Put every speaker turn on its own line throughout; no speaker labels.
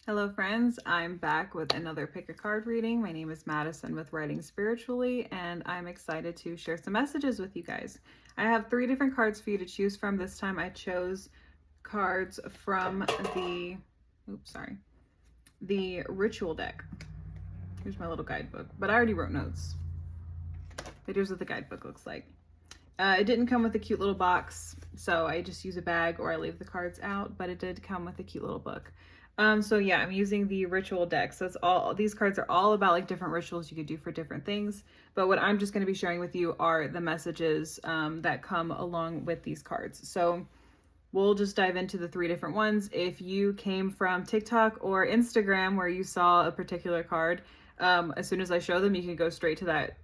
Hello friends, I'm back with another pick a card reading. My name is Madison with Writing Spiritually, and I'm excited to share some messages with you guys. I have 3 different cards for you to choose from. This time I chose cards from the ritual deck. Here's my little guidebook, but I already wrote notes. But here's what the guidebook looks like. It didn't come with a cute little box, so I just use a bag or I leave the cards out, but it did come with a cute little book. So yeah, I'm using the ritual deck. So it's all, these cards are all about like different rituals you could do for different things. But what I'm just going to be sharing with you are the messages that come along with these cards. So we'll just dive into the 3 different ones. If you came from TikTok or Instagram where you saw a particular card, as soon as I show them, you can go straight to that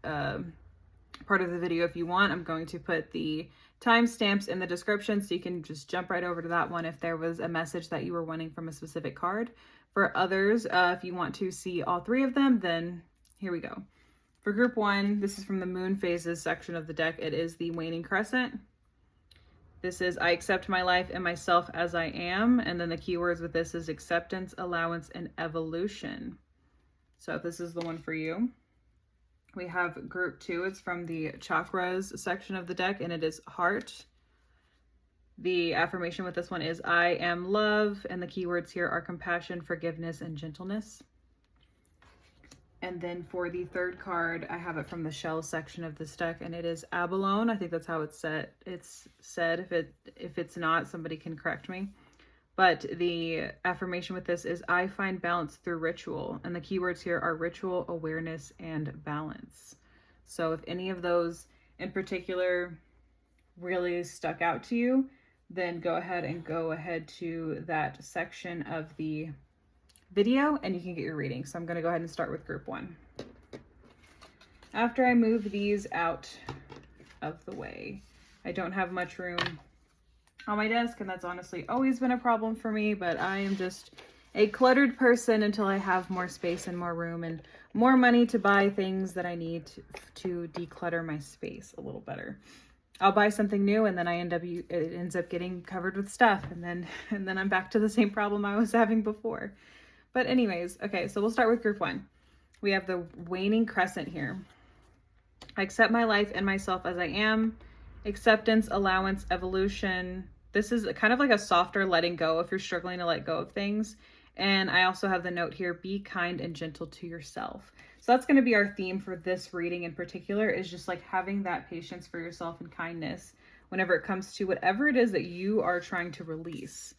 part of the video if you want. I'm going to put the timestamps in the description so you can just jump right over to that one if there was a message that you were wanting from a specific card. For others, if you want to see all 3 of them, then here we go. For group 1, this is from the moon phases section of the deck. It is the Waning Crescent. This is I accept my life and myself as I am. And then the keywords with this is acceptance, allowance, and evolution. So if this is the one for you. We have group 2. It's from the Chakras section of the deck, and it is heart. The affirmation with this one is I am love, and the keywords here are compassion, forgiveness, and gentleness. And then for the 3rd card, I have it from the shell section of this deck, and it is Abalone. I think that's how it's said. If it's not, somebody can correct me. But the affirmation with this is I find balance through ritual. And the keywords here are ritual, awareness, and balance. So if any of those in particular really stuck out to you, then go ahead to that section of the video and you can get your reading. So I'm going to go ahead and start with group 1. After I move these out of the way, I don't have much room on my desk, and that's honestly always been a problem for me, but I am just a cluttered person until I have more space and more room and more money to buy things that I need to declutter my space a little better. I'll buy something new and then it ends up getting covered with stuff, and then I'm back to the same problem I was having before. But anyways, okay, so we'll start with group 1. We have the Waning Crescent here. I accept my life and myself as I am. Acceptance, allowance, evolution. This is kind of like a softer letting go if you're struggling to let go of things. And I also have the note here, be kind and gentle to yourself. So that's going to be our theme for this reading in particular, is just like having that patience for yourself and kindness whenever it comes to whatever it is that you are trying to release.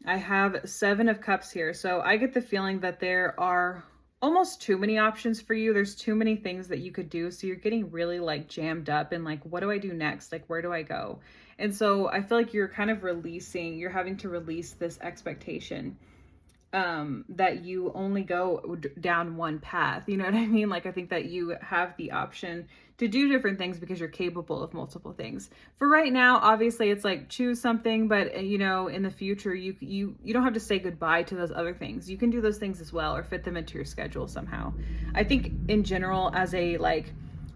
I have 7 of Cups here. So I get the feeling that there are almost too many options for you. There's too many things that you could do. So you're getting really like jammed up and like, what do I do next? Like, where do I go? And so I feel like you're kind of you're having to release this expectation that you only go down one path. You know what I mean? Like, I think that you have the option to do different things because you're capable of multiple things. For right now, obviously it's like choose something, but you know, in the future, you don't have to say goodbye to those other things. You can do those things as well or fit them into your schedule somehow. I think in general, as a like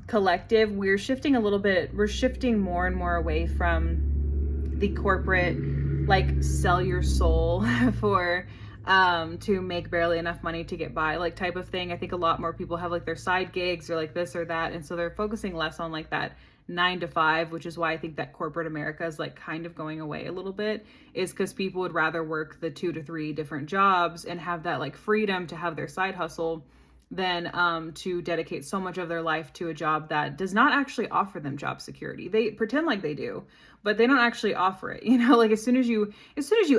collective, we're shifting more and more away from the corporate, like sell your soul for to make barely enough money to get by, like type of thing. I think a lot more people have like their side gigs or like this or that, and so they're focusing less on like that 9 to 5, which is why I think that corporate America is like kind of going away a little bit, is because people would rather work the 2 to 3 different jobs and have that like freedom to have their side hustle than to dedicate so much of their life to a job that does not actually offer them job security. They pretend like they do, but they don't actually offer it. You know, like as soon as you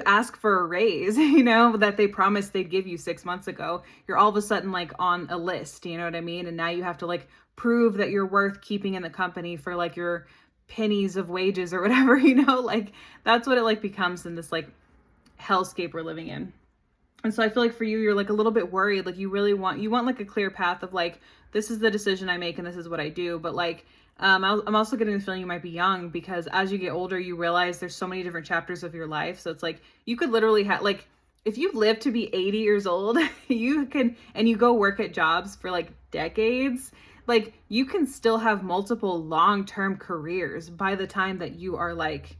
ask for a raise, you know, that they promised they'd give you 6 months ago, you're all of a sudden like on a list, you know what I mean? And now you have to like prove that you're worth keeping in the company for like your pennies of wages or whatever, you know, like that's what it like becomes in this like hellscape we're living in. And so I feel like for you, you're like a little bit worried, like you want like a clear path of like, this is the decision I make and this is what I do. But like, I'm also getting the feeling you might be young, because as you get older, you realize there's so many different chapters of your life. So it's like, you could literally have like, if you live to be 80 years old, you can, and you go work at jobs for like decades, like you can still have multiple long-term careers by the time that you are like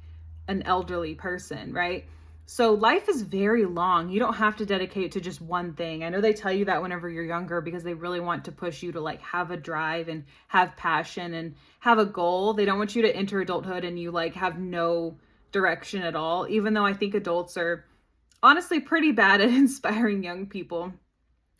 an elderly person, right? So life is very long. You don't have to dedicate to just one thing. I know they tell you that whenever you're younger because they really want to push you to like have a drive and have passion and have a goal. They don't want you to enter adulthood and you like have no direction at all, even though I think adults are honestly pretty bad at inspiring young people,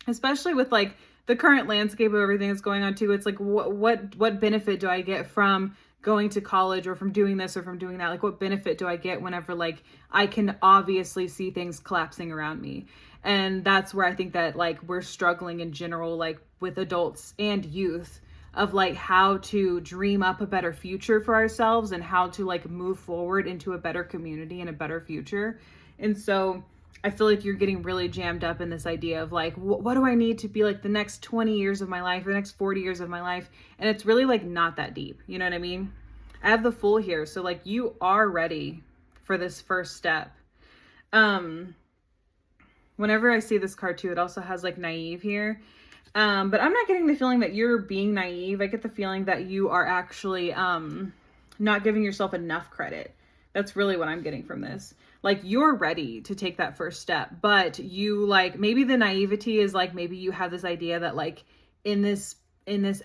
especially with like the current landscape of everything that's going on too. It's like, what benefit do I get from going to college or from doing this or from doing that? Like, what benefit do I get whenever like I can obviously see things collapsing around me? And that's where I think that like we're struggling in general, like with adults and youth, of like how to dream up a better future for ourselves and how to like move forward into a better community and a better future. And so I feel like you're getting really jammed up in this idea of like, what do I need to be like the next 20 years of my life, the next 40 years of my life? And it's really like not that deep. You know what I mean? I have the Fool here. So like you are ready for this first step. Whenever I see this card too, it also has like naive here. But I'm not getting the feeling that you're being naive. I get the feeling that you are actually not giving yourself enough credit. That's really what I'm getting from this. Like you're ready to take that first step, but you like, maybe the naivety is like, maybe you have this idea that like in this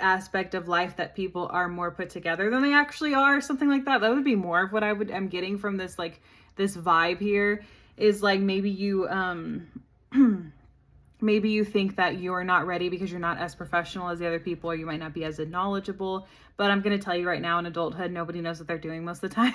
aspect of life that people are more put together than they actually are, something like that. That would be more of what I'm getting from this, like this vibe here is like, maybe you, maybe you think that you're not ready because you're not as professional as the other people, or you might not be as knowledgeable. But I'm going to tell you right now, in adulthood, nobody knows what they're doing most of the time.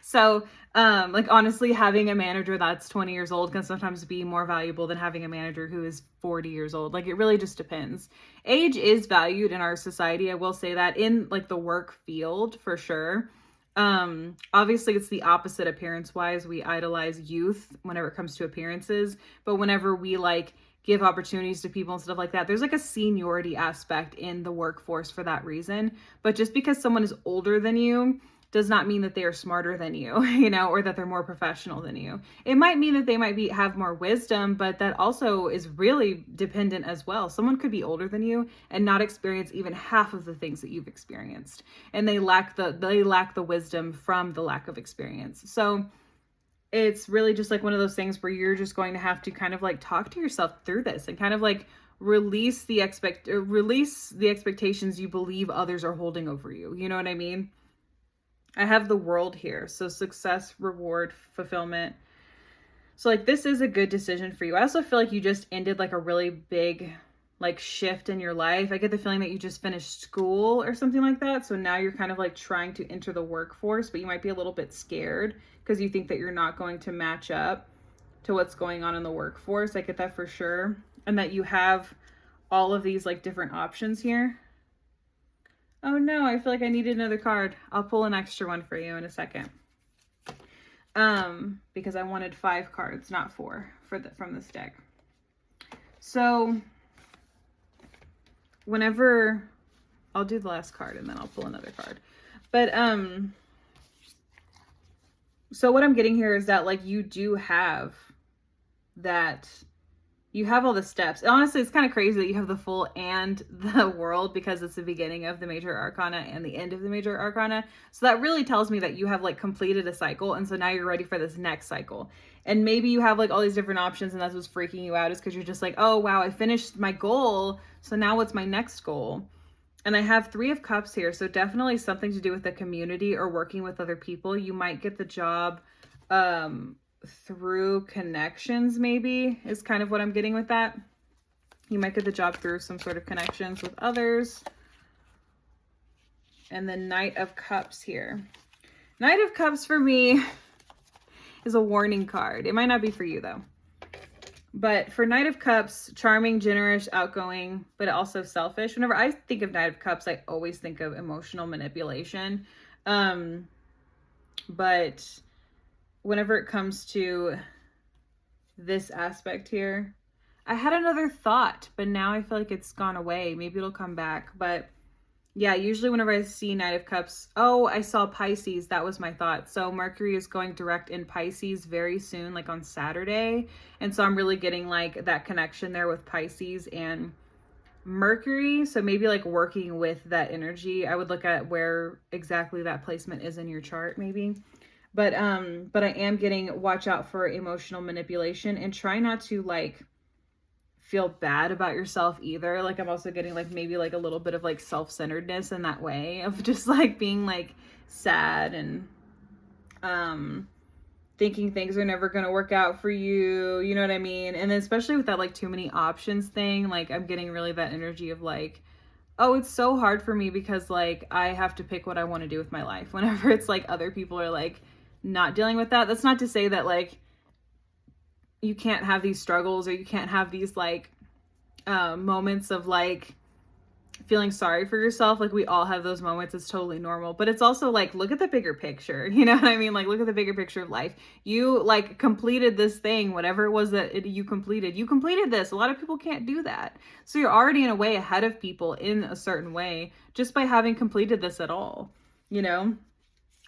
So, like, honestly, having a manager that's 20 years old can sometimes be more valuable than having a manager who is 40 years old. Like, it really just depends. Age is valued in our society. I will say that in like the work field for sure. Obviously it's the opposite appearance wise. We idolize youth whenever it comes to appearances, but whenever we like give opportunities to people and stuff like that, there's like a seniority aspect in the workforce for that reason. But just because someone is older than you does not mean that they are smarter than you, you know, or that they're more professional than you. It might mean that they might have more wisdom, but that also is really dependent as well. Someone could be older than you and not experience even half of the things that you've experienced, and they lack the wisdom from the lack of experience. So it's really just like one of those things where you're just going to have to kind of like talk to yourself through this and kind of like release the expectations you believe others are holding over you. You know what I mean? I have the World here. So success, reward, fulfillment. So like this is a good decision for you. I also feel like you just ended like a really big like shift in your life. I get the feeling that you just finished school or something like that. So now you're kind of like trying to enter the workforce, but you might be a little bit scared because you think that you're not going to match up to what's going on in the workforce. I get that for sure. And that you have all of these like different options here. Oh no, I feel like I needed another card. I'll pull an extra one for you in a second. Because I wanted 5 cards, not 4 from this deck. So whenever I'll do the last card and then I'll pull another card. But so what I'm getting here is that like you do have that. You have all the steps. Honestly, it's kind of crazy that you have the Fool and the World because it's the beginning of the major arcana and the end of the major arcana. So that really tells me that you have like completed a cycle. And so now you're ready for this next cycle. And maybe you have like all these different options and that's what's freaking you out, is because you're just like, oh, wow, I finished my goal. So now what's my next goal? And I have 3 of Cups here. So definitely something to do with the community or working with other people. You might get the job, through connections, maybe is kind of what I'm getting with that. You might get the job through some sort of connections with others. And the Knight of Cups here. Knight of Cups for me is a warning card. It might not be for you though. But for Knight of Cups, charming, generous, outgoing, but also selfish. Whenever I think of Knight of Cups, I always think of emotional manipulation. But whenever it comes to this aspect here, I had another thought, but now I feel like it's gone away. Maybe it'll come back. But yeah, usually whenever I see Knight of Cups, oh, I saw Pisces. That was my thought. So Mercury is going direct in Pisces very soon, like on Saturday. And so I'm really getting like that connection there with Pisces and Mercury. So maybe like working with that energy. I would look at where exactly that placement is in your chart maybe. But I am getting watch out for emotional manipulation, and try not to like feel bad about yourself either. Like I'm also getting like maybe like a little bit of like self-centeredness in that way of just like being like sad and thinking things are never going to work out for you, you know what I mean? And then especially with that like too many options thing, like I'm getting really that energy of like, oh, it's so hard for me because like I have to pick what I want to do with my life. Whenever it's like other people are like not dealing with that. That's not to say that like you can't have these struggles or you can't have these like moments of like feeling sorry for yourself. Like we all have those moments. It's totally normal. But it's also like, look at the bigger picture. You know what I mean? Like look at the bigger picture of life. You like completed this thing, whatever it was that you completed. You completed this. A lot of people can't do that. So you're already in a way ahead of people in a certain way just by having completed this at all, you know?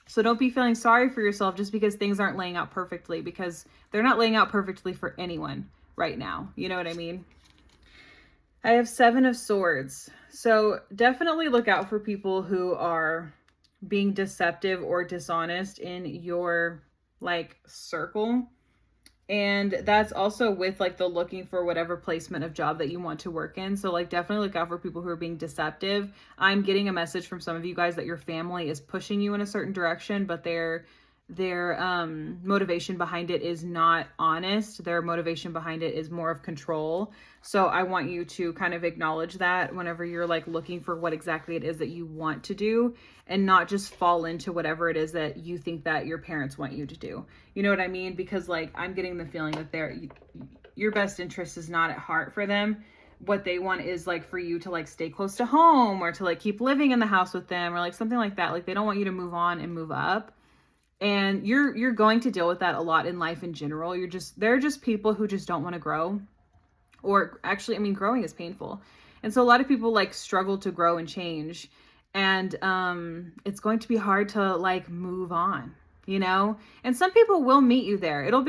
So don't be feeling sorry for yourself just because things aren't laying out perfectly, because they're not laying out perfectly for anyone right now. You know what I mean? I have 7 of Swords. So definitely look out for people who are being deceptive or dishonest in your like circle. And that's also with like the looking for whatever placement of job that you want to work in. So like definitely look out for people who are being deceptive. I'm getting a message from some of you guys that your family is pushing you in a certain direction, but their motivation behind it is not honest. Their motivation behind it is more of control. So I want you to kind of acknowledge that whenever you're like looking for what exactly it is that you want to do, and not just fall into whatever it is that you think that your parents want you to do. You know what I mean? Because like I'm getting the feeling that your best interest is not at heart for them. What they want is like for you to like stay close to home, or to like keep living in the house with them, or like something like that. Like they don't want you to move on and move up. And you're going to deal with that a lot in life in general. They're just people who just don't want to grow. Or actually, I mean, growing is painful. And so a lot of people like struggle to grow and change. And it's going to be hard to like move on, you know? And some people will meet you there. It'll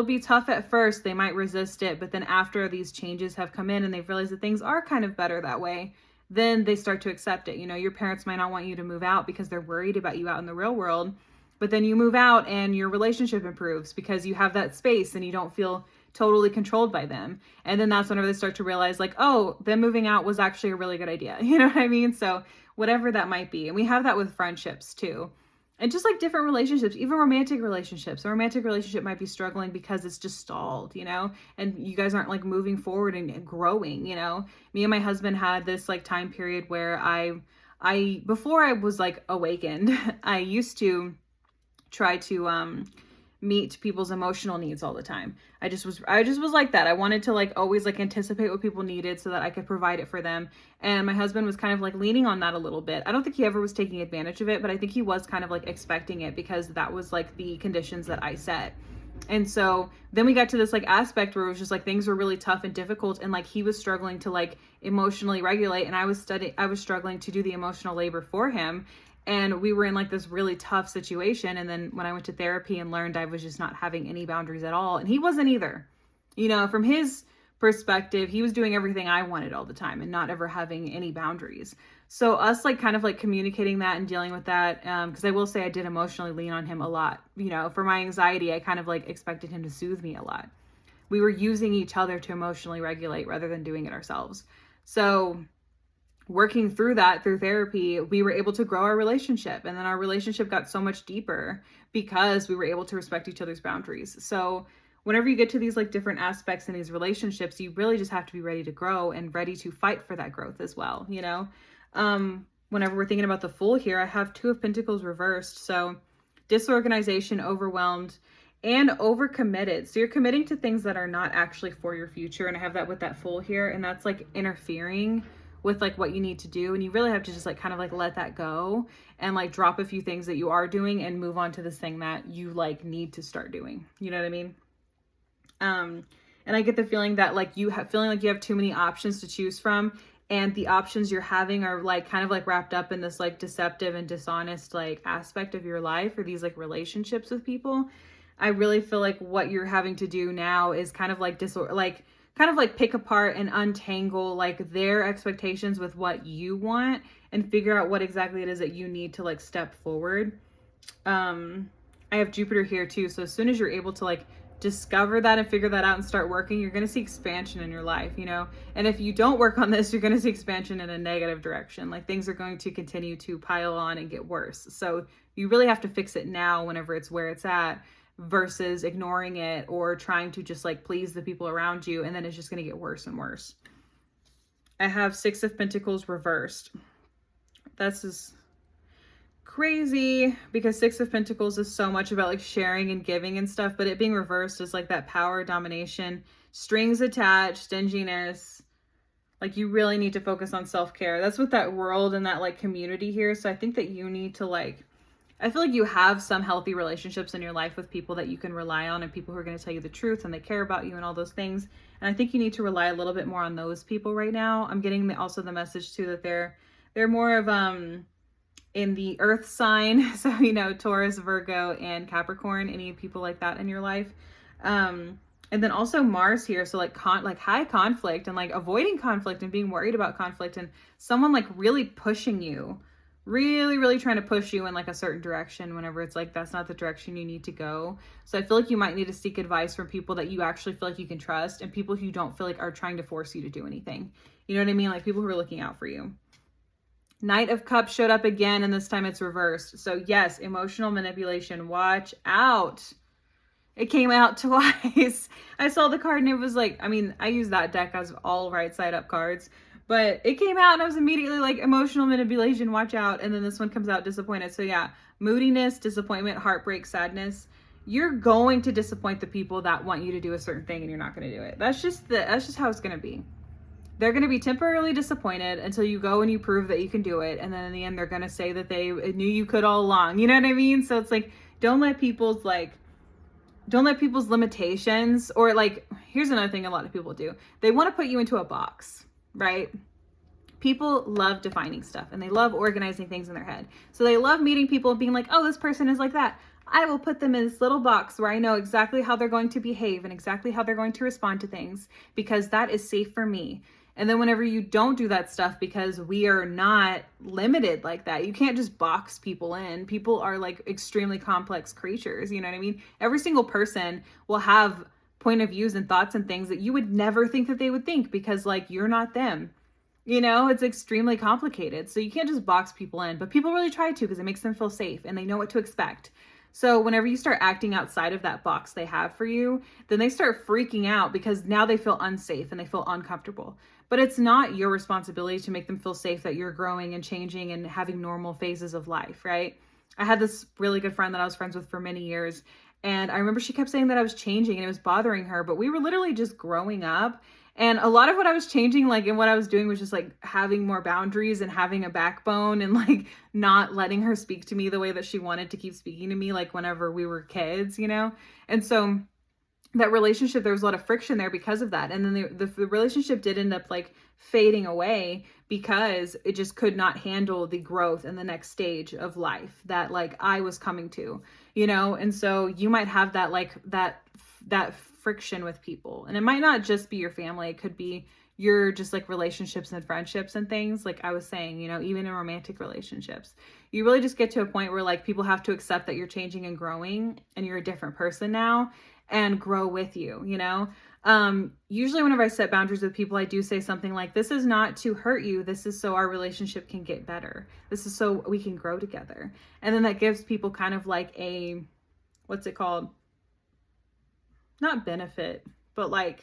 be tough at first. They might resist it, but then after these changes have come in and they've realized that things are kind of better that way, then they start to accept it. You know, your parents might not want you to move out because they're worried about you out in the real world. But then you move out and your relationship improves because you have that space and you don't feel totally controlled by them. And then that's whenever they start to realize like, oh, them moving out was actually a really good idea. You know what I mean? So whatever that might be. And we have that with friendships too. And just like different relationships, even romantic relationships. A romantic relationship might be struggling because it's just stalled, you know, and you guys aren't like moving forward and growing, you know. Me and my husband had this like time period where I before I was like awakened, I used to try to meet people's emotional needs all the time. I just was like that. I wanted to like always like anticipate what people needed so that I could provide it for them. And my husband was kind of like leaning on that a little bit. I don't think he ever was taking advantage of it, but I think he was kind of like expecting it because that was like the conditions that I set. And so then we got to this like aspect where it was just like things were really tough and difficult, and like he was struggling to like emotionally regulate, and I was struggling to do the emotional labor for him. And we were in like this really tough situation. And then when I went to therapy and learned I was just not having any boundaries at all. And he wasn't either. You know, from his perspective, he was doing everything I wanted all the time and not ever having any boundaries. So us like kind of like communicating that and dealing with that. Because I will say I did emotionally lean on him a lot. You know, for my anxiety, I kind of like expected him to soothe me a lot. We were using each other to emotionally regulate rather than doing it ourselves. So working through that through therapy, we were able to grow our relationship, and then our relationship got so much deeper because we were able to respect each other's boundaries. So whenever you get to these like different aspects in these relationships, you really just have to be ready to grow and ready to fight for that growth as well, you know. Whenever we're thinking about the Fool here, I have 2 of Pentacles reversed. So disorganization, overwhelmed, and overcommitted. So you're committing to things that are not actually for your future, and I have that with that Fool here, and that's like interfering with like what you need to do. And you really have to just like kind of like let that go and like drop a few things that you are doing and move on to this thing that you like need to start doing. You know what I mean? And I get the feeling that like you have too many options to choose from, and the options you're having are like kind of like wrapped up in this like deceptive and dishonest like aspect of your life, or these like relationships with people. I really feel like what you're having to do now is kind of like pick apart and untangle like their expectations with what you want, and figure out what exactly it is that you need to like step forward. I I have Jupiter here too. So as soon as you're able to like discover that and figure that out and start working, you're going to see expansion in your life, you know? And if you don't work on this, you're going to see expansion in a negative direction. Like things are going to continue to pile on and get worse. So you really have to fix it now whenever it's where it's at, versus ignoring it or trying to just like please the people around you. And then it's just going to get worse and worse. I have 6 of Pentacles reversed. That's just crazy, because 6 of Pentacles is so much about like sharing and giving and stuff, but it being reversed is like that power, domination, strings attached, stinginess. Like you really need to focus on self-care. That's with that world and that like community here. So I think that you need to like, I feel like you have some healthy relationships in your life with people that you can rely on and people who are going to tell you the truth and they care about you and all those things. And I think you need to rely a little bit more on those people right now. I'm getting also the message too that they're more of in the earth sign. So, you know, Taurus, Virgo, and Capricorn, any people like that in your life. And then also Mars here. So like high conflict and like avoiding conflict and being worried about conflict, and someone like really pushing you, really trying to push you in like a certain direction whenever it's like, that's not the direction you need to go. So I feel like you might need to seek advice from people that you actually feel like you can trust, and people who you don't feel like are trying to force you to do anything. You know what I mean? Like people who are looking out for you. Knight of Cups showed up again, and this time it's reversed. So yes, emotional manipulation. Watch out. It came out twice. I saw the card and it was like, I mean, I use that deck as all right side up cards, but it came out and I was immediately like, emotional manipulation, watch out. And then this one comes out disappointed. So yeah, moodiness, disappointment, heartbreak, sadness. You're going to disappoint the people that want you to do a certain thing and you're not going to do it. That's just how it's going to be. They're going to be temporarily disappointed until you go and you prove that you can do it. And then in the end, they're going to say that they knew you could all along. You know what I mean? So it's like, don't let people's limitations, or like, here's another thing a lot of people do. They want to put you into a box, right? People love defining stuff and they love organizing things in their head. So they love meeting people and being like, oh, this person is like that. I will put them in this little box where I know exactly how they're going to behave and exactly how they're going to respond to things, because that is safe for me. And then whenever you don't do that stuff, because we are not limited like that, you can't just box people in. People are like extremely complex creatures. You know what I mean? Every single person will have point of views and thoughts and things that you would never think that they would think, because like you're not them. You know, it's extremely complicated. So you can't just box people in, but people really try to, because it makes them feel safe and they know what to expect. So whenever you start acting outside of that box they have for you, then they start freaking out because now they feel unsafe and they feel uncomfortable. But it's not your responsibility to make them feel safe that you're growing and changing and having normal phases of life, right? I had this really good friend that I was friends with for many years, and I remember she kept saying that I was changing and it was bothering her, but we were literally just growing up. And a lot of what I was changing, like, and what I was doing was just like having more boundaries and having a backbone and like not letting her speak to me the way that she wanted to keep speaking to me, like whenever we were kids, you know? And so that relationship, there was a lot of friction there because of that. And then the relationship did end up like fading away because it just could not handle the growth and the next stage of life that like I was coming to, you know? And so you might have that, like that friction with people, and it might not just be your family. It could be your just like relationships and friendships and things. Like I was saying, you know, even in romantic relationships, you really just get to a point where like people have to accept that you're changing and growing and you're a different person now, and grow with you, you know? Usually whenever I set boundaries with people, I do say something like, this is not to hurt you. This is so our relationship can get better. This is so we can grow together. And then that gives people kind of like a, what's it called? Not benefit, but like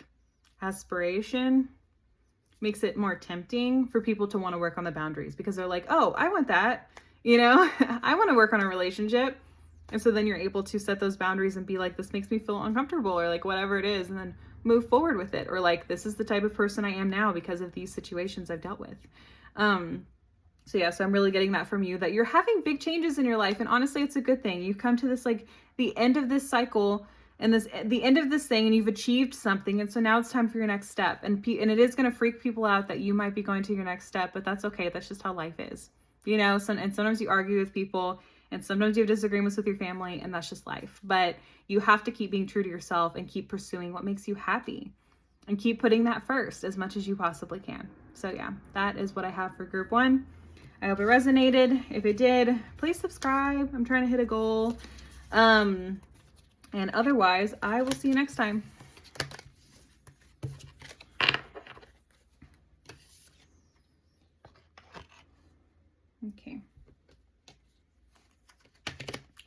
aspiration. Makes it more tempting for people to want to work on the boundaries, because they're like, oh, I want that, you know? I want to work on a relationship. And so then you're able to set those boundaries and be like, this makes me feel uncomfortable, or like whatever it is, and then move forward with it. Or like, this is the type of person I am now because of these situations I've dealt with. So yeah, so I'm really getting that from you, that you're having big changes in your life. And honestly, it's a good thing. You've come to this, like the end of this cycle and the end of this thing, and you've achieved something. And so now it's time for your next step. And it is going to freak people out that you might be going to your next step, but that's okay. That's just how life is, you know? And sometimes you argue with people, and sometimes you have disagreements with your family, and that's just life. But you have to keep being true to yourself and keep pursuing what makes you happy, and keep putting that first as much as you possibly can. So yeah, that is what I have for group 1. I hope it resonated. If it did, please subscribe. I'm trying to hit a goal. And otherwise, I will see you next time. Okay.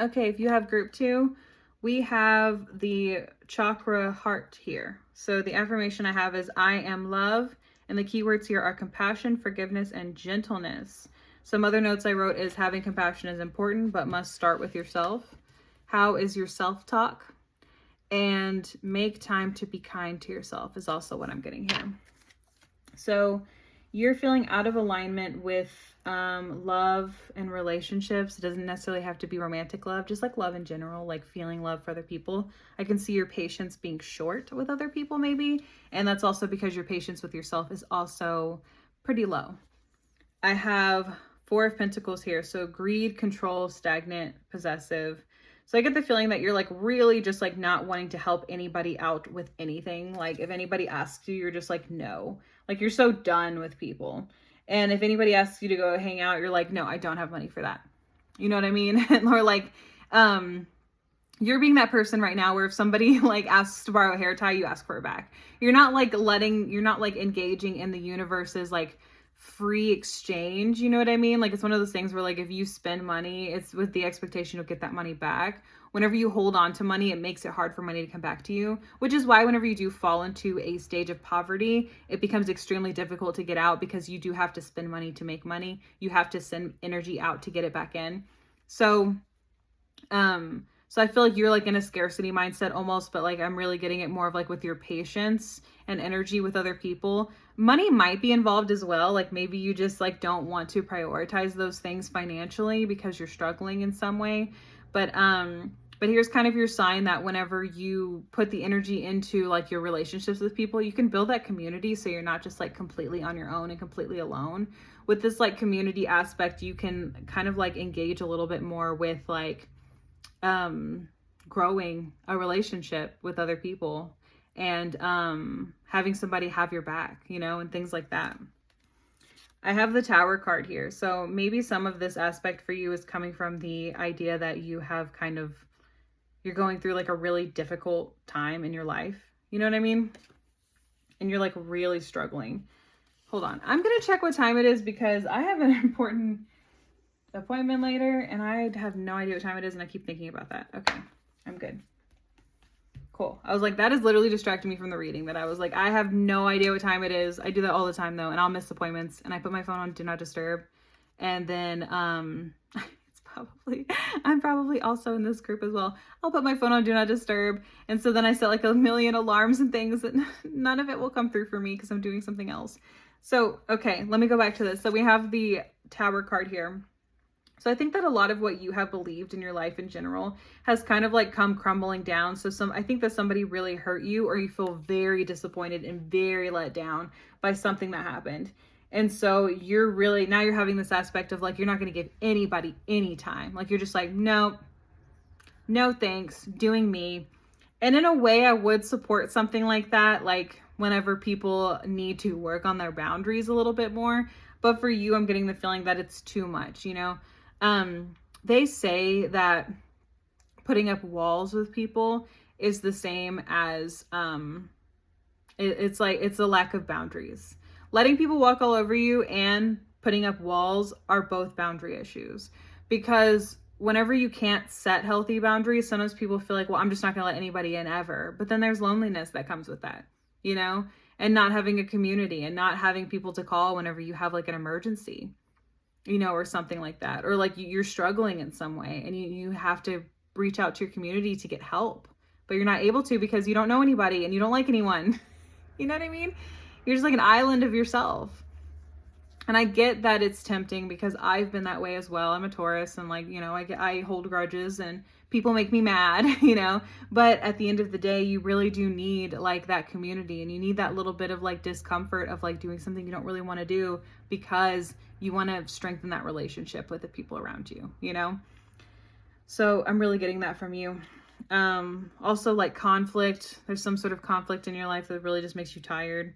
Okay, if you have group 2, we have the chakra heart here. So the affirmation I have is I am love, and the keywords here are compassion, forgiveness, and gentleness. Some other notes I wrote is having compassion is important, but must start with yourself. How is your self-talk? And make time to be kind to yourself is also what I'm getting here. So you're feeling out of alignment with love and relationships. It doesn't necessarily have to be romantic love, just like love in general, like feeling love for other people. I can see your patience being short with other people maybe, and that's also because your patience with yourself is also pretty low. I have 4 of Pentacles here. So greed, control, stagnant, possessive. So I get the feeling that you're like really just like not wanting to help anybody out with anything. Like if anybody asks you, you're just like, no. Like you're so done with people. And if anybody asks you to go hang out, you're like, no, I don't have money for that. You know what I mean? Or like, you're being that person right now where if somebody like asks to borrow a hair tie, you ask for it back. You're not like engaging in the universe's like free exchange. You know what I mean? Like it's one of those things where like if you spend money, it's with the expectation you'll get that money back. Whenever you hold on to money, it makes it hard for money to come back to you, which is why whenever you do fall into a stage of poverty, it becomes extremely difficult to get out because you do have to spend money to make money. You have to send energy out to get it back in. So I feel like you're like in a scarcity mindset almost, but like I'm really getting it more of like with your patience and energy with other people. Money might be involved as well. Like maybe you just like don't want to prioritize those things financially because you're struggling in some way. But here's kind of your sign that whenever you put the energy into like your relationships with people, you can build that community. So you're not just like completely on your own and completely alone. With this like community aspect, you can kind of like engage a little bit more with like growing a relationship with other people and having somebody have your back, you know, and things like that. I have the Tower card here. So maybe some of this aspect for you is coming from the idea that you have kind of, you're going through like a really difficult time in your life. You know what I mean? And you're like really struggling. Hold on. I'm going to check what time it is because I have an important appointment later and I have no idea what time it is and I keep thinking about that. Okay, I'm good. Cool. I was like, that is literally distracting me from the reading, that I was like, I have no idea what time it is. I do that all the time though, and I'll miss appointments and I put my phone on do not disturb. And then I'm probably also in this group as well. I'll put my phone on do not disturb. And so then I set like a million alarms and things that none of it will come through for me because I'm doing something else. So, okay, let me go back to this. So we have the Tower card here. So I think that a lot of what you have believed in your life in general has kind of like come crumbling down. So I think that somebody really hurt you, or you feel very disappointed and very let down by something that happened. And so you're really, now you're having this aspect of like, you're not going to give anybody any time. Like you're just like, no thanks, doing me. And in a way I would support something like that. Like whenever people need to work on their boundaries a little bit more. But for you, I'm getting the feeling that it's too much, you know? They say that putting up walls with people is the same as, it's a lack of boundaries. Letting people walk all over you and putting up walls are both boundary issues, because whenever you can't set healthy boundaries, sometimes people feel like, well, I'm just not going to let anybody in ever. But then there's loneliness that comes with that, you know, and not having a community and not having people to call whenever you have like an emergency, you know, or something like that. Or like you're struggling in some way and you have to reach out to your community to get help, but you're not able to because you don't know anybody and you don't like anyone. You know what I mean? You're just like an island of yourself. And I get that it's tempting because I've been that way as well. I'm a Taurus and like, you know, I hold grudges and people make me mad, you know, but at the end of the day, you really do need like that community, and you need that little bit of like discomfort of like doing something you don't really want to do because you want to strengthen that relationship with the people around you, you know? So I'm really getting that from you. Also like conflict. There's some sort of conflict in your life that really just makes you tired.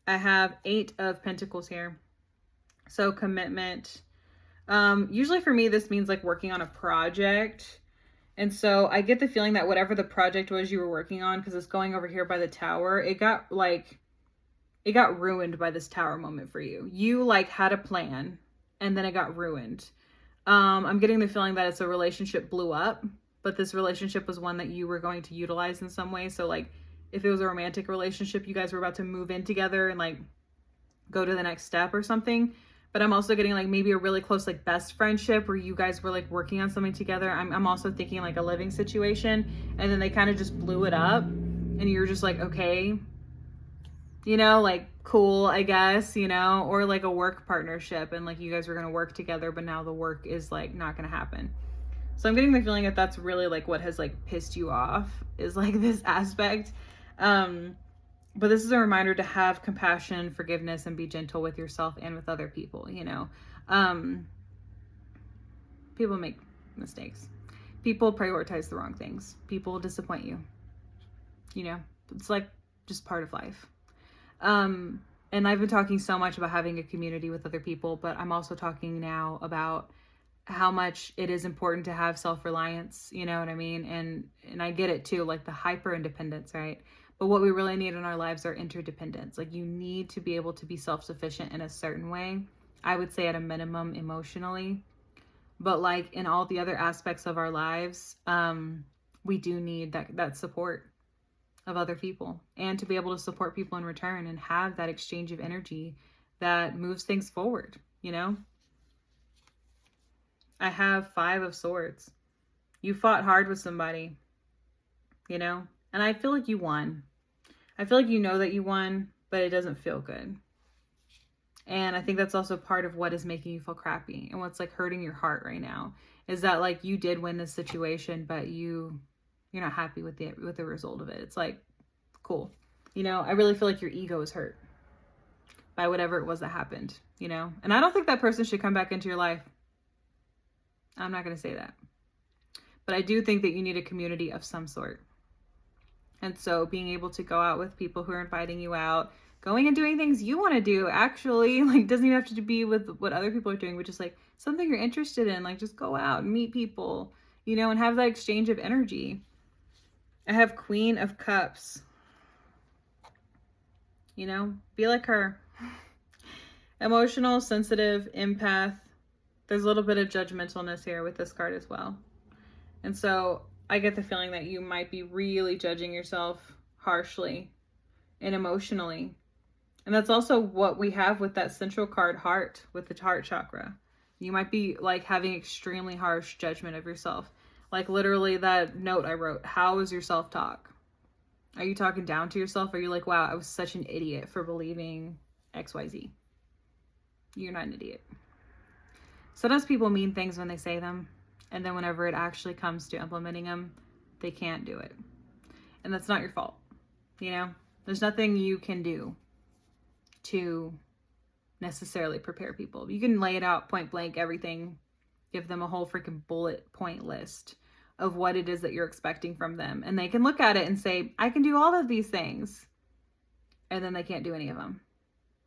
I have 8 of Pentacles here. So commitment. Usually for me, this means like working on a project And so I get the feeling that whatever the project was you were working on, because it's going over here by the tower, it got ruined by this tower moment for you. You like had a plan and then it got ruined. I'm getting the feeling that it's a relationship blew up, but this relationship was one that you were going to utilize in some way. So like if it was a romantic relationship, you guys were about to move in together and like go to the next step or something. But I'm also getting like maybe a really close like best friendship where you guys were like working on something together. I'm also thinking like a living situation, and then they kind of just blew it up and you're just like, okay, you know, like cool, I guess, you know, or like a work partnership and like you guys were going to work together, but now the work is like not going to happen. So I'm getting the feeling that that's really like what has like pissed you off is like this aspect. But this is a reminder to have compassion, forgiveness, and be gentle with yourself and with other people, you know. People make mistakes. People prioritize the wrong things. People disappoint you. You know, it's like just part of life. And I've been talking so much about having a community with other people, but I'm also talking now about how much it is important to have self-reliance, you know what I mean? And I get it too, like the hyper independence, right? But what we really need in our lives are interdependence. Like you need to be able to be self-sufficient in a certain way. I would say at a minimum emotionally, but like in all the other aspects of our lives, we do need that support of other people and to be able to support people in return and have that exchange of energy that moves things forward, you know? I have 5 of Swords. You fought hard with somebody, you know? And I feel like you won. I feel like you know that you won, but it doesn't feel good. And I think that's also part of what is making you feel crappy and what's like hurting your heart right now is that like you did win this situation, but you're not happy with the result of it. It's like, cool. You know, I really feel like your ego is hurt by whatever it was that happened, you know? And I don't think that person should come back into your life. I'm not going to say that. But I do think that you need a community of some sort. And so being able to go out with people who are inviting you out, going and doing things you want to do, actually, like doesn't even have to be with what other people are doing, but just like something you're interested in, like just go out and meet people, you know, and have that exchange of energy. I have Queen of Cups. You know, be like her. Emotional, sensitive, empath. There's a little bit of judgmentalness here with this card as well. And so I get the feeling that you might be really judging yourself harshly and emotionally. And that's also what we have with that central card, Heart, with the heart chakra. You might be like having extremely harsh judgment of yourself. Like literally that note I wrote, how is your self-talk? Are you talking down to yourself? Or are you like, wow, I was such an idiot for believing XYZ? You're not an idiot. Sometimes people mean things when they say them. And then whenever it actually comes to implementing them, they can't do it. And that's not your fault. You know, there's nothing you can do to necessarily prepare people. You can lay it out point blank, everything, give them a whole freaking bullet point list of what it is that you're expecting from them. And they can look at it and say, I can do all of these things. And then they can't do any of them.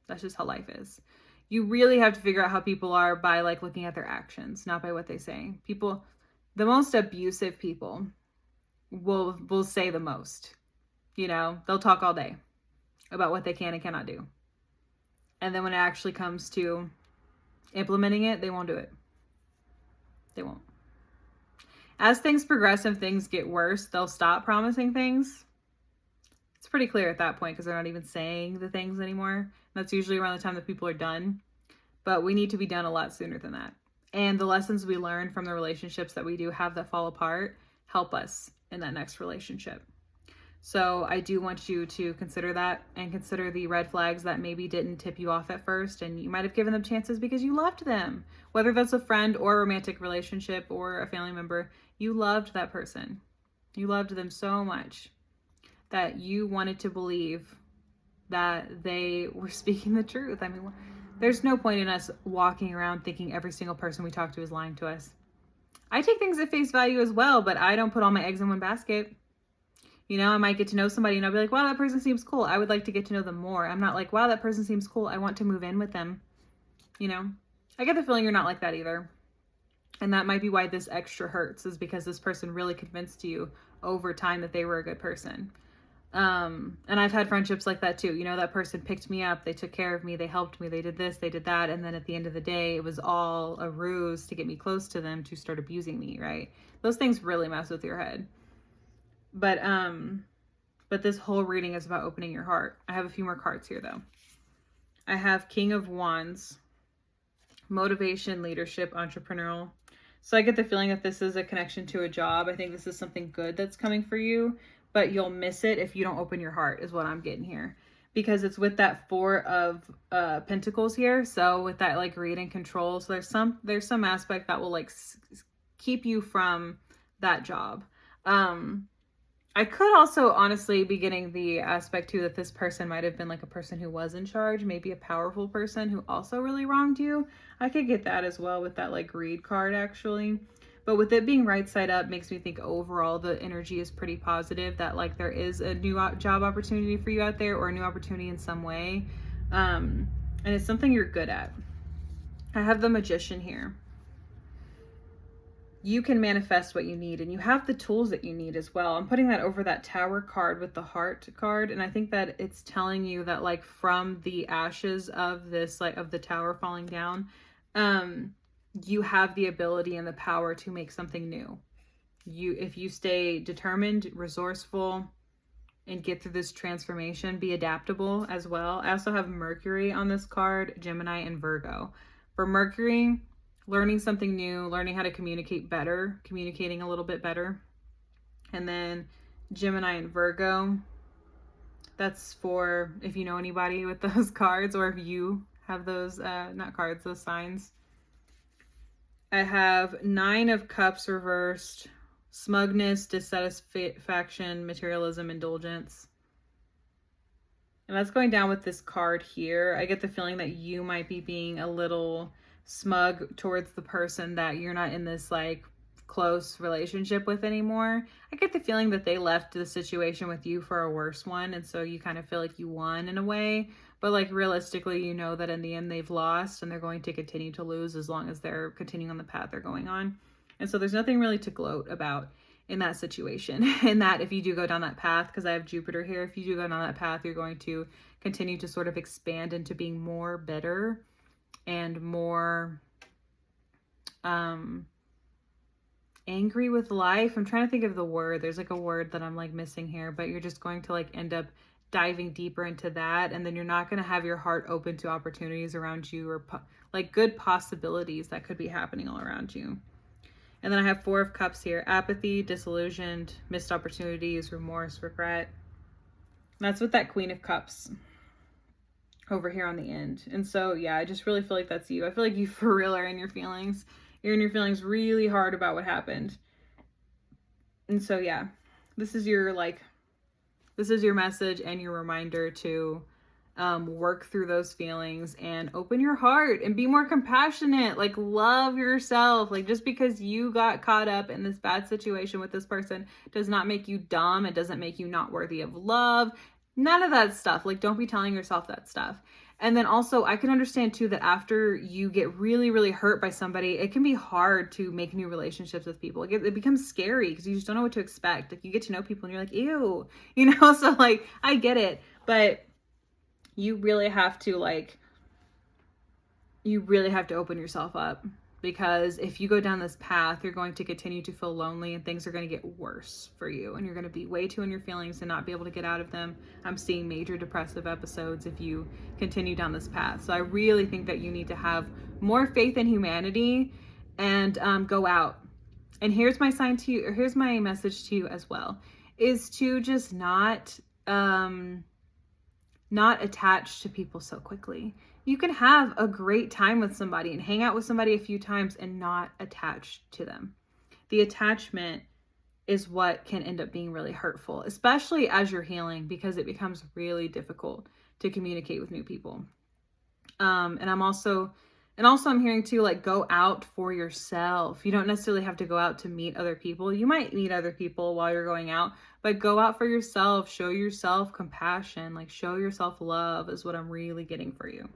That's just how life is. You really have to figure out how people are by like looking at their actions, not by what they say. People, the most abusive people will say the most. You know, they'll talk all day about what they can and cannot do. And then when it actually comes to implementing it, they won't do it. They won't. As things progress and things get worse, they'll stop promising things. It's pretty clear at that point because they're not even saying the things anymore. That's usually around the time that people are done. But we need to be done a lot sooner than that. And the lessons we learn from the relationships that we do have that fall apart help us in that next relationship. So I do want you to consider that and consider the red flags that maybe didn't tip you off at first. And you might have given them chances because you loved them. Whether that's a friend or a romantic relationship or a family member, you loved that person. You loved them so much that you wanted to believe that they were speaking the truth. I mean, there's no point in us walking around thinking every single person we talk to is lying to us. I take things at face value as well, but I don't put all my eggs in one basket. You know, I might get to know somebody and I'll be like, wow, that person seems cool. I would like to get to know them more. I'm not like, wow, that person seems cool. I want to move in with them. You know, I get the feeling you're not like that either. And that might be why this extra hurts, is because this person really convinced you over time that they were a good person. And I've had friendships like that too. You know, that person picked me up, they took care of me, they helped me, they did this, they did that. And then at the end of the day, it was all a ruse to get me close to them to start abusing me, right? Those things really mess with your head. But this whole reading is about opening your heart. I have a few more cards here though. I have King of Wands, motivation, leadership, entrepreneurial. So I get the feeling that this is a connection to a job. I think this is something good that's coming for you, but you'll miss it if you don't open your heart, is what I'm getting here. Because it's with that Four of Pentacles here. So with that like greed and control. So there's some aspect that will like keep you from that job. I could also honestly be getting the aspect too that this person might have been like a person who was in charge, maybe a powerful person who also really wronged you. I could get that as well with that like greed card actually. But with it being right side up makes me think overall the energy is pretty positive, that like there is a new job opportunity for you out there, or a new opportunity in some way. And it's something you're good at. I have the Magician here. You can manifest what you need, and you have the tools that you need as well. I'm putting that over that Tower card with the Heart card. And I think that it's telling you that like from the ashes of this, like of the Tower falling down, you have the ability and the power to make something new. If you stay determined, resourceful, and get through this transformation, be adaptable as well. I also have Mercury on this card, Gemini and Virgo. For Mercury, learning something new, learning how to communicate better, communicating a little bit better. And then Gemini and Virgo, that's for if you know anybody with those cards, or if you have those, not cards, those signs. I have Nine of Cups reversed, smugness, dissatisfaction, materialism, indulgence. And that's going down with this card here. I get the feeling that you might be being a little smug towards the person that you're not in this like close relationship with anymore. I get the feeling that they left the situation with you for a worse one, and so you kind of feel like you won in a way. But like realistically, you know that in the end they've lost, and they're going to continue to lose as long as they're continuing on the path they're going on. And so there's nothing really to gloat about in that situation. And that if you do go down that path, because I have Jupiter here, if you do go down that path, you're going to continue to sort of expand into being more better and more angry with life. I'm trying to think of the word. There's like a word that I'm like missing here, but you're just going to like end up diving deeper into that, and then you're not going to have your heart open to opportunities around you, or like good possibilities that could be happening all around you. And then I have Four of Cups here. Apathy, disillusioned, missed opportunities, remorse, regret. And that's with that Queen of Cups over here on the end. And so yeah, I just really feel like that's you. I feel like you for real are in your feelings. You're in your feelings really hard about what happened. And so yeah, this is your message and your reminder to work through those feelings and open your heart and be more compassionate. Like, love yourself. Like, just because you got caught up in this bad situation with this person does not make you dumb. It doesn't make you not worthy of love. None of that stuff. Like, don't be telling yourself that stuff. And then also, I can understand too that after you get really, really hurt by somebody, it can be hard to make new relationships with people. It becomes scary because you just don't know what to expect. Like, you get to know people and you're like, ew, you know? So like, I get it, but you really have to open yourself up, because if you go down this path, you're going to continue to feel lonely and things are going to get worse for you, and you're going to be way too in your feelings and not be able to get out of them. I'm seeing major depressive episodes if you continue down this path. So I really think that you need to have more faith in humanity and go out. And here's my sign to you, or here's my message to you as well, is to just not attach to people so quickly. You can have a great time with somebody and hang out with somebody a few times and not attach to them. The attachment is what can end up being really hurtful, especially as you're healing, because it becomes really difficult to communicate with new people. And I'm hearing too, like, go out for yourself. You don't necessarily have to go out to meet other people. You might meet other people while you're going out, but go out for yourself. Show yourself compassion, like show yourself love is what I'm really getting for you.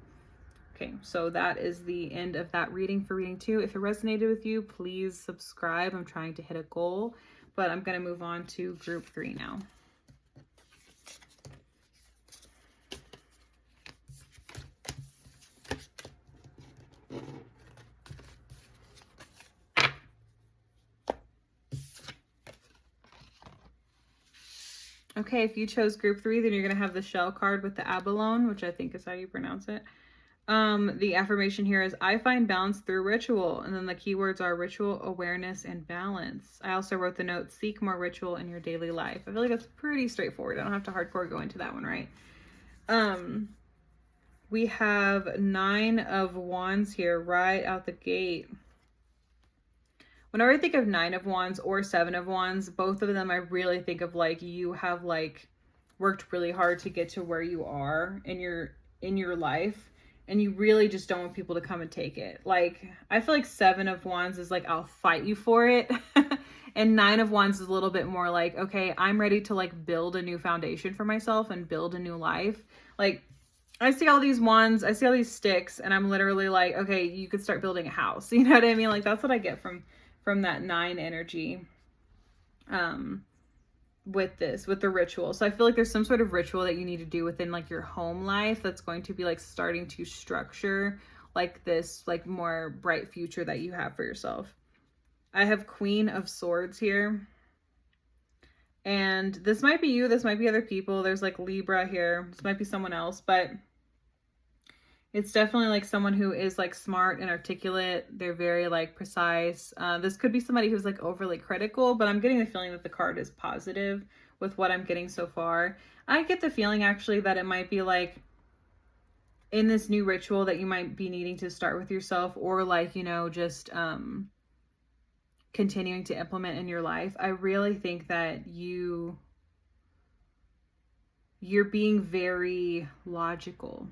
Okay, so that is the end of that reading for reading 2. If it resonated with you, please subscribe. I'm trying to hit a goal, but I'm going to move on to group 3 now. Okay, if you chose group 3, then you're going to have the shell card with the Abalone, which I think is how you pronounce it. The affirmation here is, I find balance through ritual. And then the keywords are ritual, awareness, and balance. I also wrote the note, seek more ritual in your daily life. I feel like that's pretty straightforward. I don't have to hardcore go into that one, right? We have 9 of Wands here right out the gate. Whenever I think of 9 of Wands or 7 of Wands, both of them I really think of like you have like worked really hard to get to where you are in your life. And you really just don't want people to come and take it. Like, I feel like 7 of Wands is like, I'll fight you for it. And 9 of Wands is a little bit more like, okay, I'm ready to like build a new foundation for myself and build a new life. Like, I see all these wands, I see all these sticks, and I'm literally like, okay, you could start building a house. You know what I mean? Like, that's what I get from that 9 energy. With the ritual. So I feel like there's some sort of ritual that you need to do within like your home life that's going to be like starting to structure like this like more bright future that you have for yourself. I have Queen of Swords here. And this might be you, this might be other people. There's like Libra here. This might be someone else, but it's definitely like someone who is like smart and articulate. They're very like precise. This could be somebody who's like overly critical, but I'm getting the feeling that the card is positive with what I'm getting so far. I get the feeling actually that it might be like in this new ritual that you might be needing to start with yourself, or like, you know, just continuing to implement in your life. I really think that you're being very logical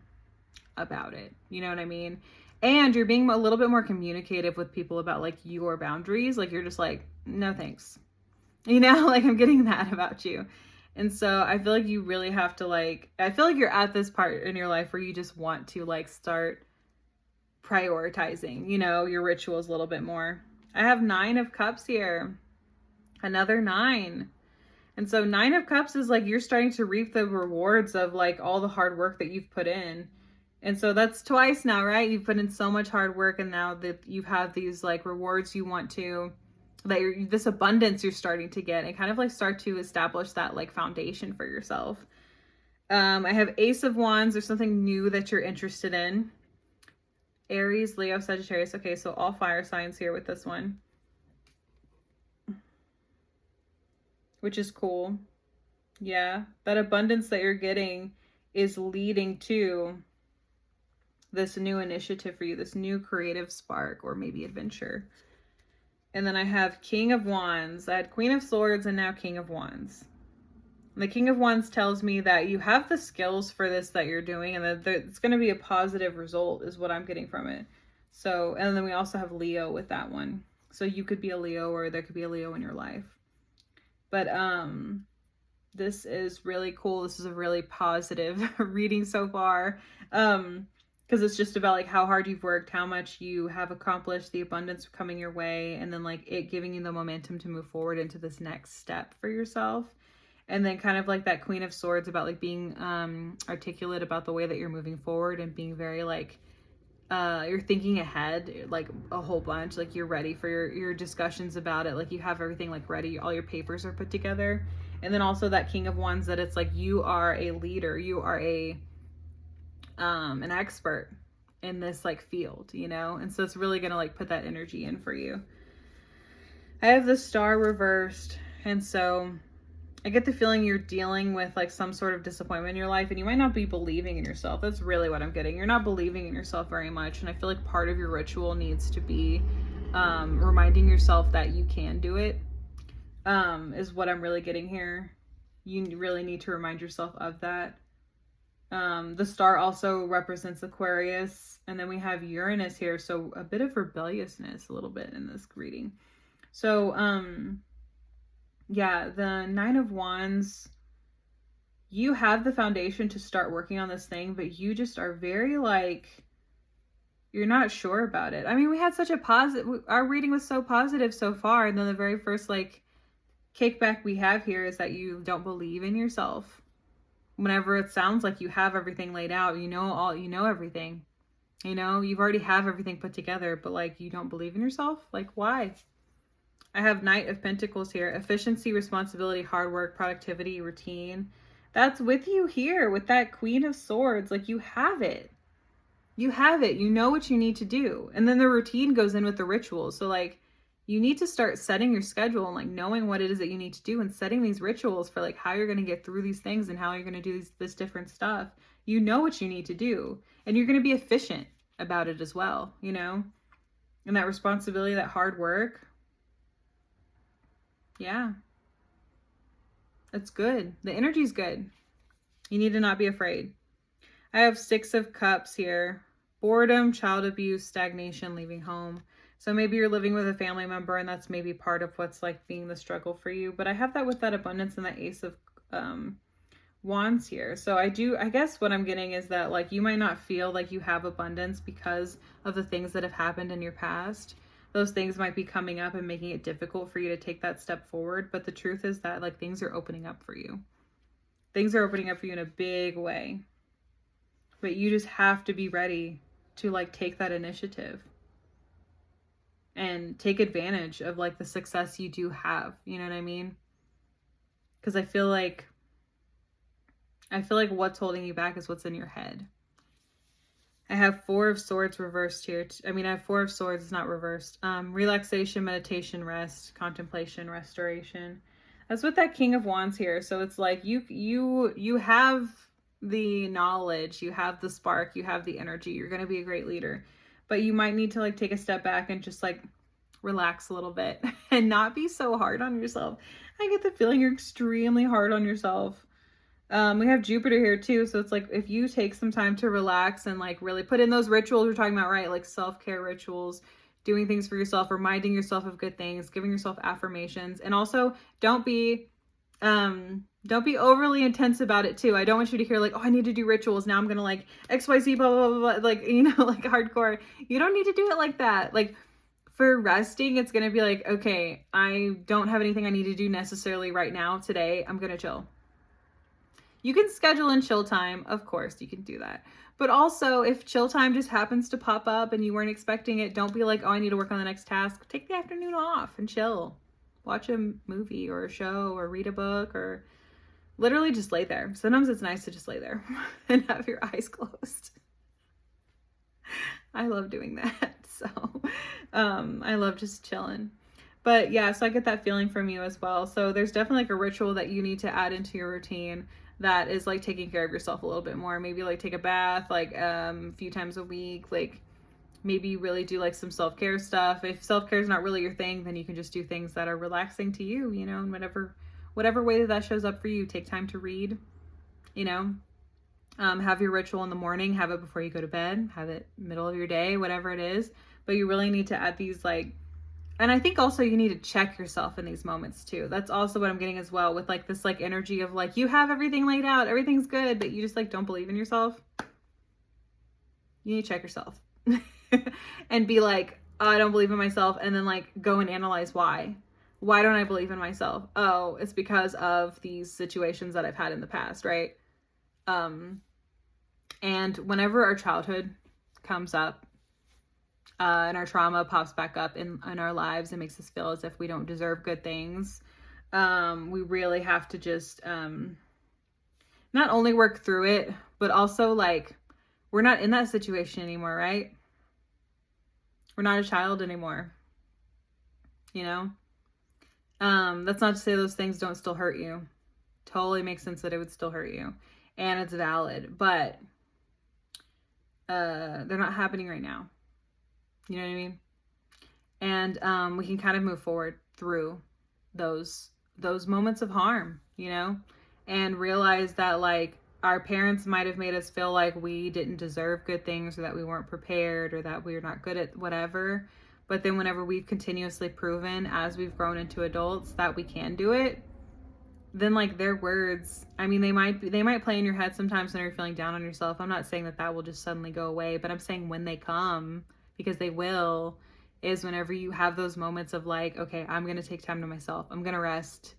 about it, you know what I mean? And you're being a little bit more communicative with people about like your boundaries. Like, you're just like, no thanks, you know, like I'm getting that about you. And so I feel like you really have to like, I feel like you're at this part in your life where you just want to like start prioritizing, you know, your rituals a little bit more. I have 9 of Cups here, another 9. And so 9 of Cups is like you're starting to reap the rewards of like all the hard work that you've put in. And so that's twice now, right? You've put in so much hard work, and now that you have these like rewards you want to, that this abundance you're starting to get, and kind of like start to establish that like foundation for yourself. I have Ace of Wands. There's something new that you're interested in. Aries, Leo, Sagittarius. Okay, so all fire signs here with this one, which is cool. Yeah, that abundance that you're getting is leading to this new initiative for you, this new creative spark or maybe adventure. And then I have King of Wands. I had Queen of Swords and now King of Wands. And the King of Wands tells me that you have the skills for this that you're doing, and that it's going to be a positive result is what I'm getting from it. So, and then we also have Leo with that one. So you could be a Leo, or there could be a Leo in your life. But this is really cool. This is a really positive reading so far. Because it's just about like how hard you've worked, how much you have accomplished, the abundance coming your way, and then like it giving you the momentum to move forward into this next step for yourself. And then kind of like that Queen of Swords about like being articulate about the way that you're moving forward, and being very like you're thinking ahead like a whole bunch, like you're ready for your discussions about it, like you have everything like ready, all your papers are put together. And then also that King of Wands, that it's like you are a leader, you are an expert in this like field, you know? And so it's really gonna like put that energy in for you. I have the Star reversed, and so I get the feeling you're dealing with like some sort of disappointment in your life, and you might not be believing in yourself. That's really what I'm getting. You're not believing in yourself very much, and I feel like part of your ritual needs to be reminding yourself that you can do it, is what I'm really getting here. You really need to remind yourself of that. The Star also represents Aquarius, and then we have Uranus here, so a bit of rebelliousness a little bit in this reading. So yeah, the 9 of Wands, you have the foundation to start working on this thing, but you just are very like you're not sure about it. I mean, we had such a positive, our reading was so positive so far. And then the very first like kickback we have here is that you don't believe in yourself. Whenever it sounds like you have everything laid out, you know everything. You know, you've already have everything put together, but like you don't believe in yourself? Like why? I have Knight of Pentacles here. Efficiency, responsibility, hard work, productivity, routine. That's with you here with that Queen of Swords. Like you have it. You have it. You know what you need to do. And then the routine goes in with the rituals. So like you need to start setting your schedule and like knowing what it is that you need to do and setting these rituals for like how you're going to get through these things and how you're going to do this different stuff. You know what you need to do and you're going to be efficient about it as well, you know? And that responsibility, that hard work. Yeah. That's good. The energy's good. You need to not be afraid. I have 6 of Cups here. Boredom, child abuse, stagnation, leaving home. So maybe you're living with a family member and that's maybe part of what's like being the struggle for you. But I have that with that abundance and that Ace of Wands here. So I guess what I'm getting is that like you might not feel like you have abundance because of the things that have happened in your past. Those things might be coming up and making it difficult for you to take that step forward. But the truth is that like things are opening up for you. Things are opening up for you in a big way. But you just have to be ready to like take that initiative and take advantage of like the success you do have. You know what I mean? Because I feel like what's holding you back is what's in your head. I have 4 of Swords reversed here. I mean, I have 4 of Swords, it's not reversed. Relaxation, meditation, rest, contemplation, restoration. That's with that King of Wands here. So it's like you have the knowledge, you have the spark, you have the energy. You're going to be a great leader. But you might need to like take a step back and just like relax a little bit and not be so hard on yourself. I get the feeling you're extremely hard on yourself. We have Jupiter here too. So it's like, if you take some time to relax and like really put in those rituals we're talking about, right? Like self-care rituals, doing things for yourself, reminding yourself of good things, giving yourself affirmations. And also don't be overly intense about it too. I don't want you to hear like, oh, I need to do rituals. Now I'm going to like XYZ, blah, blah, blah, blah, like, you know, like hardcore. You don't need to do it like that. Like for resting, it's going to be like, okay, I don't have anything I need to do necessarily right now today. I'm going to chill. You can schedule in chill time. Of course, you can do that. But also, if chill time just happens to pop up and you weren't expecting it, don't be like, oh, I need to work on the next task. Take the afternoon off and chill. Watch a movie or a show or read a book or literally just lay there. Sometimes it's nice to just lay there and have your eyes closed. I love doing that. So I love just chilling. But yeah, so I get that feeling from you as well. So there's definitely like a ritual that you need to add into your routine that is like taking care of yourself a little bit more. Maybe like take a bath like a few times a week. Like maybe really do like some self-care stuff. If self-care is not really your thing, then you can just do things that are relaxing to you, you know, and whatever way that shows up for you. Take time to read, you know, have your ritual in the morning, have it before you go to bed, have it middle of your day, whatever it is. But you really need to add these like, and I think also you need to check yourself in these moments too. That's also what I'm getting as well with like this like energy of like, you have everything laid out, everything's good, but you just like don't believe in yourself. You need to check yourself and be like, oh, I don't believe in myself. And then like go and analyze why. Why don't I believe in myself? Oh, it's because of these situations that I've had in the past, right? And whenever our childhood comes up, and our trauma pops back up in our lives and makes us feel as if we don't deserve good things, we really have to just not only work through it, but also like we're not in that situation anymore, right? We're not a child anymore, you know? That's not to say those things don't still hurt you. Totally makes sense that it would still hurt you, and it's valid, but they're not happening right now. You know what I mean? And we can kind of move forward through those moments of harm, you know, and realize that like our parents might have made us feel like we didn't deserve good things, or that we weren't prepared, or that we were not good at whatever. But then whenever we've continuously proven as we've grown into adults that we can do it, then like their words, I mean, they might play in your head sometimes when you're feeling down on yourself. I'm not saying that that will just suddenly go away, but I'm saying when they come, because they will, is whenever you have those moments of like, okay, I'm going to take time to myself. I'm going to rest.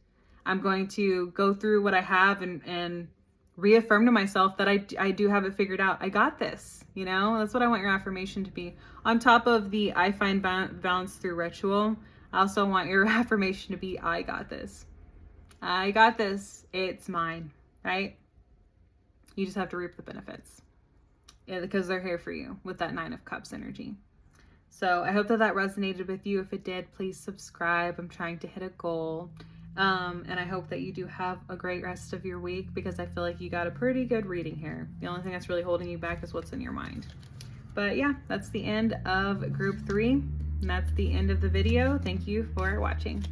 I'm going to go through what I have and reaffirm to myself that I do have it figured out. I got this, you know? That's what I want your affirmation to be. On top of the I find balance through ritual, I also want your affirmation to be I got this. I got this. It's mine, right? You just have to reap the benefits. Yeah, because they're here for you with that 9 of Cups energy. So I hope that that resonated with you. If it did, please subscribe. I'm trying to hit a goal. And I hope that you do have a great rest of your week, because I feel like you got a pretty good reading here. The only thing that's really holding you back is what's in your mind. But yeah, that's the end of group 3. And that's the end of the video. Thank you for watching.